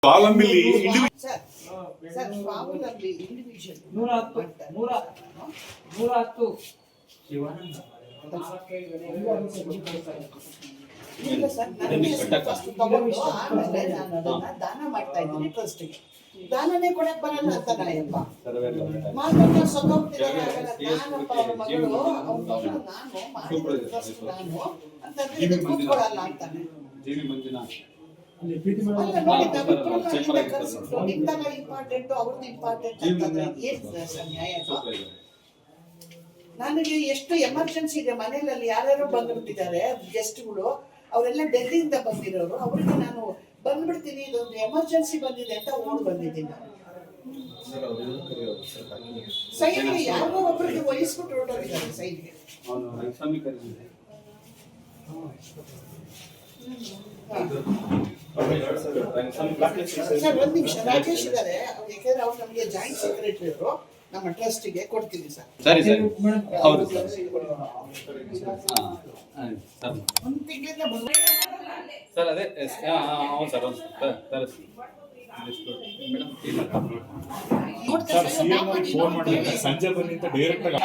ಸ್ವಾವಲಂಬಿಲಿ sir ಸ್ವಾವಲಂಬಿ individual 110 ಇಲ್ಲ sir ನನಗೆ ಫಸ್ಟ್ ತಗೊಂಡು ಆಮೇಲೆ ನಾನು ಅದನ್ನ ದಾನ ಮಾಡ್ತಾ ಇದ್ದೀನಿ ಟ್ರಸ್ಟಿಗೆ. ದಾನನೇ ಕೊಡಕ್ ಬರಲ್ಲ ಅಂತ ನಾಯಪ್ಪ ಮಾತ್ರ ಸತ್ತೋಗ್ತಿದ್ದಾರೆ. ನಾನಪ್ಪ ಅವ್ರ ಮಗಳು ಅವ್ನ ಮಗಳು ನಾನು ಮಾಡಿದ ಟ್ರಸ್ಟ್ ನಾನು ಅಂತಂದ್ರೆ ಇದು ಕೂತ್ಕೊಳ್ಳಲ್ಲ ಅಂತಾನೆ. ನಿಮ್ದೆಲ್ಲ ಇಂಪಾರ್ಟೆಂಟ್ ಅವ್ರದ್ದು ಇಂಪಾರ್ಟೆಂಟ್ ಅಂತಂದ್ರೆ ಏನ್ ಸರ್ ನ್ಯಾಯ? ನನಗೆ ಎಷ್ಟು ಎಮರ್ಜೆನ್ಸಿ ಇದೆ ಮನೆಯಲ್ಲಿ, ಯಾರ್ಯಾರು ಬಂದ್ಬಿಟ್ಟಿದ್ದಾರೆ ಗೆಸ್ಟ್ಗಳು, ಅವರೆಲ್ಲ ಡೆಲ್ಲಿಯಿಂದ ಬಂದಿರೋರು, ಅವ್ರಿಗೆ ನಾನು ಬಂದ್ಬಿಡ್ತೀನಿ ಇದೊಂದು ಎಮರ್ಜೆನ್ಸಿ ಬಂದಿದೆ ಅಂತ ಓಡ್ ಬಂದಿದ್ದೀನಿ. ಸೈನ್ಗೆ ಯಾರಿಗೋ ಒಬ್ಬರಿಗೆ ವಹಿಸ್ಬಿಟ್ಟು ಹೊರಟೋಗಿದ್ದಾರೆ ಸೈನ್ಗೆ. ಸರ್ ಒಂದ್ ನಿಮಿಷ, ರಾಜೇಶ್ ಇದ್ದಾರೆ, ಯಾಕಂದ್ರೆ ಅವ್ರು ನಮಗೆ ಜಾಯಿಂಟ್ ಸೆಕ್ರೆಟರಿ ಅವರು, ನಮ್ಮ ಟ್ರಸ್ಟಿಗೆ ಕೊಡ್ತೀವಿ ಸರ್. ಸರಿ ಸರಿ ಹೌದು ಸರ್. ಒಂದು ತಿಂಗಳಿಂದ ಬಂದ ಸರ್ ಅದೇ ಹೌದು ಸರ್ ಹೌದು ಸರ್ ಸಿಎಂ ಫೋನ್ ಮಾಡಿದ್ರೆ ಸಂಜೆ ಬನ್ನಿ ಅಂತ ಡೈರೆಕ್ಟ್ ಆಗಿ